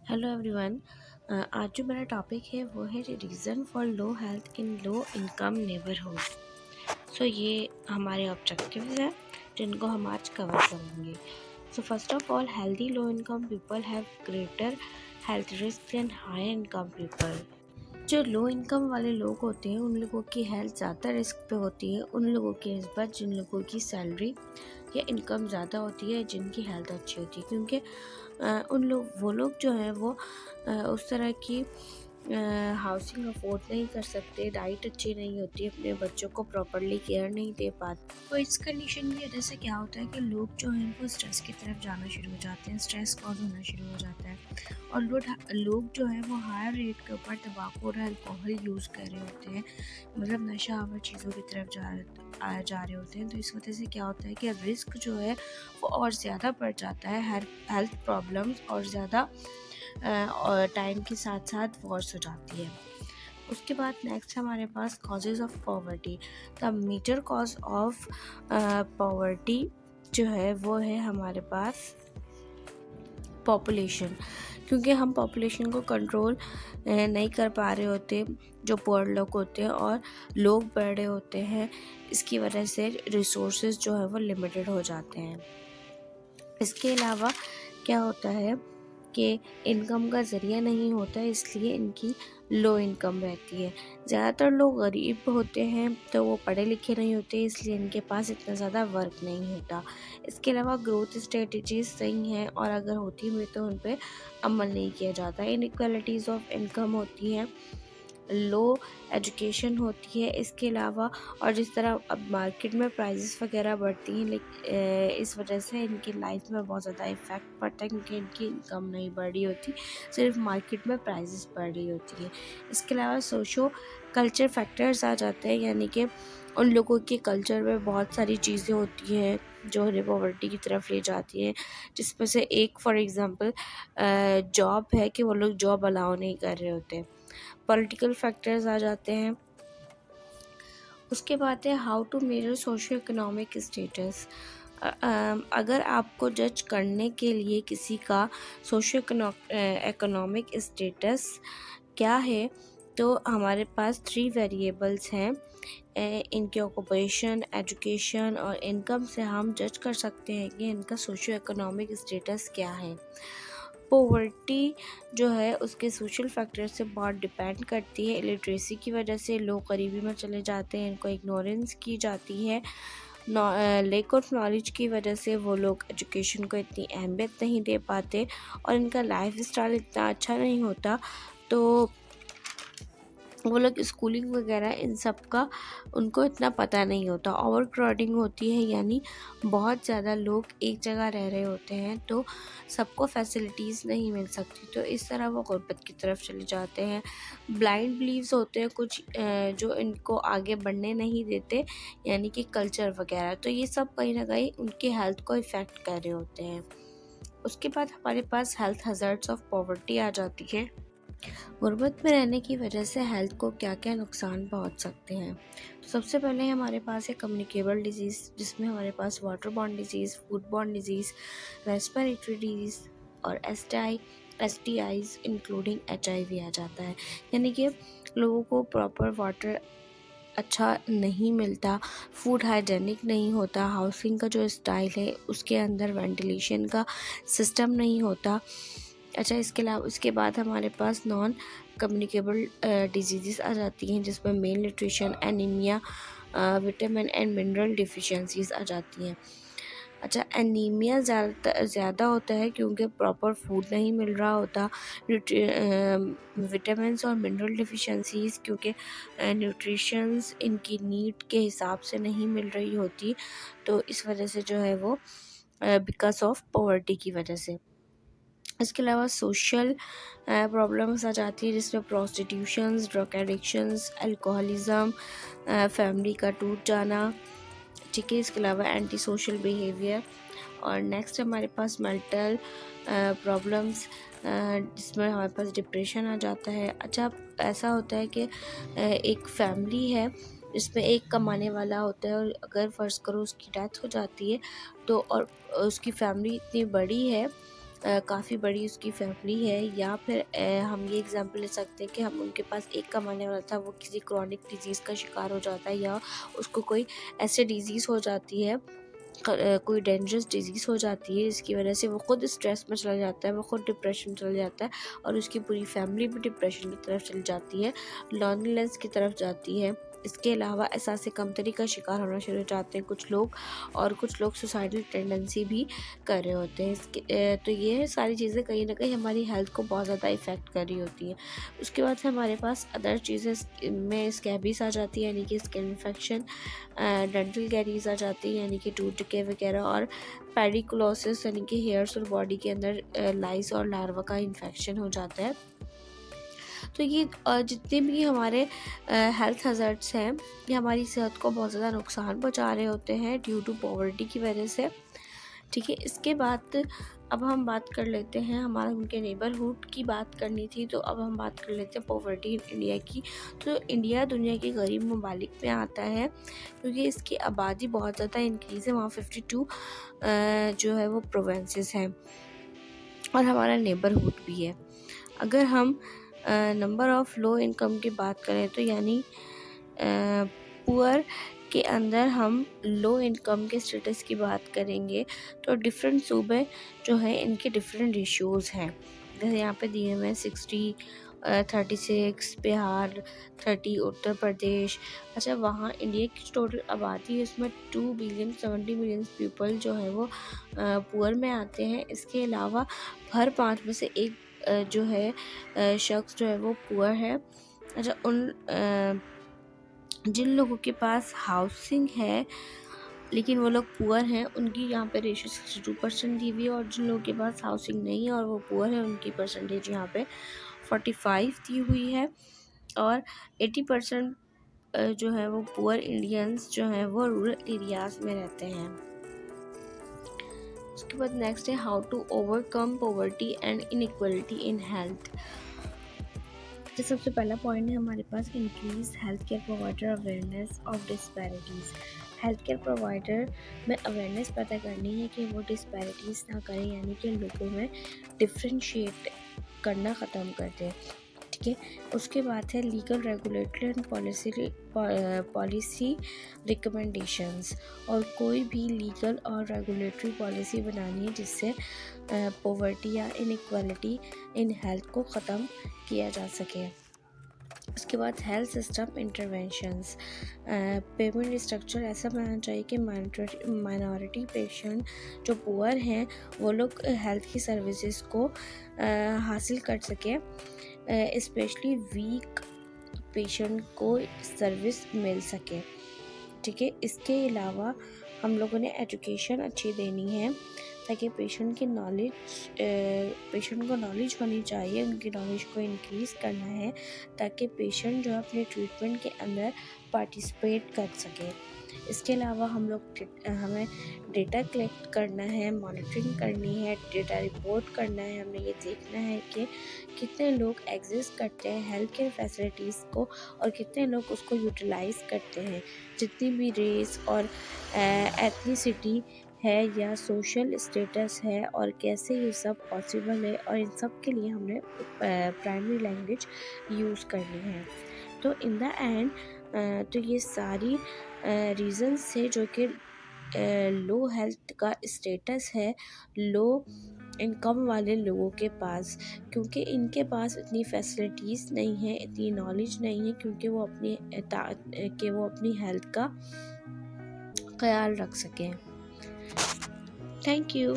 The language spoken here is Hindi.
Hello everyone. आज जो मेरा टॉपिक है वो है reason for low health in low income neighbourhood. ये हमारे ऑब्जेक्टिव्स हैं जिनको हम आज कवर करेंगे। First of all, healthy low income people have greater health risk than high income people. जो लो इनकम वाले लोग होते हैं उन लोगों की हेल्थ ज़्यादा रिस्क पे होती है उन लोगों के नस्बत जिन लोगों की सैलरी या इनकम ज़्यादा होती है, जिनकी हेल्थ अच्छी होती है, क्योंकि वो लोग जो हैं वो उस तरह की हाउसिंग अफोर्ड नहीं कर सकते, डाइट अच्छी नहीं होती, अपने बच्चों को प्रॉपरली केयर नहीं दे पाते। तो इस कंडीशन की वजह से क्या होता है कि लोग जो हैं वो स्ट्रेस की तरफ जाना शुरू हो जाते हैं, स्ट्रेस कॉज होना शुरू हो जाता है। और लोग जो है वो हायर रेट के ऊपर तंबाकू और अल्कोहल यूज़ कर रहे होते हैं, मतलब नशा आवर चीज़ों की तरफ जा रहे होते हैं। तो इस वजह से क्या होता है कि रिस्क जो है वो और ज़्यादा बढ़ जाता है, हेल्थ प्रॉब्लम्स और ज़्यादा और टाइम के साथ साथ वर्स हो जाती है। उसके बाद नेक्स्ट हमारे पास causes of poverty. The major cause of poverty जो है वो है हमारे पास पॉपुलेशन, क्योंकि हम पॉपुलेशन को कंट्रोल नहीं कर पा रहे होते, जो पुअर लोग होते हैं, और लोग बढ़ रहे होते हैं। इसकी वजह से रिसोर्सेज जो है वो लिमिटेड हो जाते हैं। इसके अलावा क्या होता है कि इनकम का ज़रिया नहीं होता, इसलिए इनकी लो इनकम रहती है। ज़्यादातर लोग गरीब होते हैं तो वो पढ़े लिखे नहीं होते, इसलिए इनके पास इतना ज़्यादा वर्क नहीं होता। इसके अलावा ग्रोथ स्ट्रेटजीज सही हैं, और अगर होती भी तो उन पर अमल नहीं किया जाता। इनइक्वालिटीज़ ऑफ इनकम होती हैं, लो एजुकेशन होती है। इसके अलावा और जिस तरह अब मार्केट में प्राइसेस वगैरह बढ़ती हैं, लेकिन इस वजह से इनकी लाइफ में बहुत ज़्यादा इफ़ेक्ट पड़ता है, क्योंकि इनकी इनकम नहीं बढ़ रही होती, सिर्फ मार्केट में प्राइसेस बढ़ रही होती है। इसके अलावा सोशो कल्चर फैक्टर्स आ जाते हैं, यानी कि उन लोगों के कल्चर में बहुत सारी चीज़ें होती हैं जो उन्हें पॉवर्टी की तरफ ले जाती हैं, जिसमें से एक फॉर एग्ज़ाम्पल जॉब है कि वो लोग जॉब अलाउ नहीं कर रहे होते। पॉलिटिकल फैक्टर्स आ जाते हैं। उसके बाद है how to measure socio economic status. अगर आपको जज करने के लिए किसी का सोशो इकोनॉमिक स्टेटस क्या है, तो हमारे पास 3 वेरिएबल्स हैं। इनके ऑक्यूपेशन, एजुकेशन और इनकम से हम जज कर सकते हैं कि इनका सोशो इकोनॉमिक स्टेटस क्या है। पॉवर्टी जो है उसके सोशल फैक्टर से बहुत डिपेंड करती है। इलिटरेसी की वजह से लोग गरीबी में चले जाते हैं, इनको इग्नोरेंस की जाती है। लेक ऑफ नॉलेज की वजह से वो लोग एजुकेशन को इतनी अहमियत नहीं दे पाते, और इनका लाइफ स्टाइल इतना अच्छा नहीं होता, तो वो लोग स्कूलिंग वगैरह इन सब का उनको इतना पता नहीं होता। ओवर क्राउडिंग होती है, यानी बहुत ज़्यादा लोग एक जगह रह रहे होते हैं तो सबको फैसिलिटीज़ नहीं मिल सकती, तो इस तरह वो गुर्बत की तरफ चले जाते हैं। ब्लाइंड बिलीव्स होते हैं कुछ जो इनको आगे बढ़ने नहीं देते, यानी कि कल्चर वगैरह, तो ये सब कहीं ना कहीं उनके हेल्थ को इफ़ेक्ट कर रहे होते हैं। उसके बाद हमारे पास हेल्थ हज़ार्ड्स ऑफ पॉवर्टी आ जाती है। गुर्बत में रहने की वजह से हेल्थ को क्या क्या नुकसान पहुंच सकते हैं। तो सबसे पहले हमारे पास है कम्युनिकेबल डिजीज़, जिसमें हमारे पास water borne disease, food borne disease, respiratory disease और STIs इंक्लूडिंग HIV आ जाता है। यानी कि लोगों को प्रॉपर वाटर अच्छा नहीं मिलता, फूड हाइजेनिक नहीं होता, हाउसिंग का जो स्टाइल है उसके अंदर वेंटिलेशन का सिस्टम नहीं होता। अच्छा, इसके अलावा इसके बाद हमारे पास नॉन कम्युनिकेबल डिजीज़ आ जाती हैं, जिसमें malnutrition, anaemia, vitamin and mineral deficiencies आ जाती हैं। अच्छा, एनीमिया ज़्यादा होता है क्योंकि प्रॉपर फूड नहीं मिल रहा होता। विटामिन्स और मिनरल डिफिशिएंसीज क्योंकि न्यूट्रिशंस इनकी नीड के हिसाब से नहीं मिल रही होती, तो इस वजह से जो है वो बिकॉज ऑफ पॉवर्टी की वजह से। इसके अलावा सोशल प्रॉब्लम्स आ जाती है, जिसमें प्रोस्टिट्यूशंस, ड्रग एडिक्शंस, अल्कोहलिज्म, फैमिली का टूट जाना, ठीक है। इसके अलावा एंटी सोशल बिहेवियर, और नेक्स्ट हमारे पास मेंटल प्रॉब्लम्स, जिसमें हमारे पास डिप्रेशन आ जाता है। अच्छा, ऐसा होता है कि एक फैमिली है जिसमें एक कमाने वाला होता है, और अगर फ़र्ज़ करो उसकी डेथ हो जाती है, तो और उसकी फैमिली इतनी बड़ी है काफ़ी बड़ी उसकी फैमिली है, या फिर हम ये एग्जांपल ले सकते हैं कि हम उनके पास एक कमाने वाला था, वो किसी क्रॉनिक डिजीज़ का शिकार हो जाता है, या उसको कोई ऐसे डिजीज़ हो जाती है, कोई डेंजरस डिजीज़ हो जाती है, जिसकी वजह से वो खुद स्ट्रेस में चला जाता है, वो खुद डिप्रेशन में चला जाता है, और उसकी पूरी फैमिली भी डिप्रेशन की तरफ चली जाती है, लॉनलीनेस की तरफ जाती है। इसके अलावा एहसास कमतरी का शिकार होना शुरू हो जाते हैं कुछ लोग, और कुछ लोग सुसाइडल टेंडेंसी भी कर रहे होते हैं। तो ये सारी चीज़ें कहीं ना कहीं हमारी हेल्थ को बहुत ज़्यादा इफ़ेक्ट कर रही होती हैं। उसके बाद से हमारे पास अदर चीज़ें में स्कैबीज आ जाती है, यानी कि स्किन इन्फेक्शन, डेंटल कैरीज आ जाती है, यानी कि टूथ डिके वगैरह, और पेडिकुलोसिस, यानी कि हेयर्स और बॉडी के अंदर लाइस और लार्वा का इन्फेक्शन हो जाता है। तो ये जितने भी हमारे हेल्थ हज़ार्ड्स हैं, ये हमारी सेहत को बहुत ज़्यादा नुकसान पहुंचा रहे होते हैं ड्यू टू पॉवर्टी की वजह से। ठीक है, इसके बाद अब हम बात कर लेते हैं, हमारा उनके नेबरहुड की बात करनी थी, तो अब हम बात कर लेते हैं पॉवर्टी इन इंडिया की। तो इंडिया दुनिया के गरीब ममालिक में आता है, क्योंकि इसकी आबादी बहुत ज़्यादा इंक्रीज़ है। वहाँ 52 जो है वो प्रोविंसेस हैं, और हमारा नेबरहुड भी है। अगर हम नंबर ऑफ़ लो इनकम की बात करें, तो यानी पुअर के अंदर हम लो इनकम के स्टेटस की बात करेंगे, तो डिफरेंट सूबे जो हैं इनके डिफरेंट रेशियोज़ हैं। जैसे यहाँ पे दिए हुए हैं 60, 36 बिहार, 30 उत्तर प्रदेश। अच्छा, वहाँ इंडिया की टोटल आबादी है, उसमें 2 बिलियन 70 मिलियन पीपल जो है वो पुअर में आते हैं। इसके अलावा हर 5 में से एक जो है शख्स जो है वो पुअर है। अच्छा, जिन लोगों के पास हाउसिंग है लेकिन वो लोग पुअर हैं, उनकी यहाँ पे रेशियो 62% दी हुई है, और जिन लोगों के पास हाउसिंग नहीं है और वो पुअर है, उनकी परसेंटेज यहाँ पे 45 दी हुई है। और 80% जो है वो पुअर इंडियंस जो हैं वो रूरल एरियाज़ में रहते हैं। उसके बाद नेक्स्ट है how to overcome poverty and inequality in health. तो सबसे पहला पॉइंट है हमारे पास increase health care provider awareness of disparities. Health care provider में अवेयरनेस पैदा करनी है कि वो डिस्पैरिटीज़ ना करें, यानी कि लोगों में डिफ्रेंशिएट करना ख़त्म कर दें। ठीक है, उसके बाद है legal, regulatory and policy recommendations. और कोई भी लीगल और रेगुलेटरी पॉलिसी बनानी है जिससे पॉवर्टी या इनइक्वालिटी इन हेल्थ को ख़त्म किया जा सके। उसके बाद health system interventions. Payment structure ऐसा बनाना चाहिए कि माइनॉरिटी पेशेंट जो पुअर हैं वो लोग हेल्थ की सर्विसेज को हासिल कर सकें, स्पेशली वीक पेशेंट को सर्विस मिल सके। ठीक है, इसके अलावा हम लोगों ने एजुकेशन अच्छी देनी है, ताकि पेशेंट को नॉलेज होनी चाहिए, उनकी नॉलेज को इंक्रीज़ करना है, ताकि पेशेंट जो अपने ट्रीटमेंट के अंदर पार्टिसिपेट कर सके। इसके अलावा हमें डेटा कलेक्ट करना है, मॉनिटरिंग करनी है, डेटा रिपोर्ट करना है। हमें ये देखना है कि कितने लोग एग्जिस्ट करते हैं हेल्थ केयर फैसिलिटीज़ को, और कितने लोग उसको यूटिलाइज़ करते हैं। जितनी भी रेस और एथनिसिटी है या सोशल स्टेटस है, और कैसे ये सब पॉसिबल है, और इन सब के लिए हमने प्राइमरी लैंग्वेज यूज़ करनी है। तो इन द एंड तो ये सारी रीज़न्स है जो कि लो हेल्थ का स्टेटस है लो इनकम वाले लोगों के पास, क्योंकि इनके पास इतनी फैसिलिटीज़ नहीं है, इतनी नॉलेज नहीं है, क्योंकि वो अपनी हेल्थ का ख्याल रख सकें। Thank you.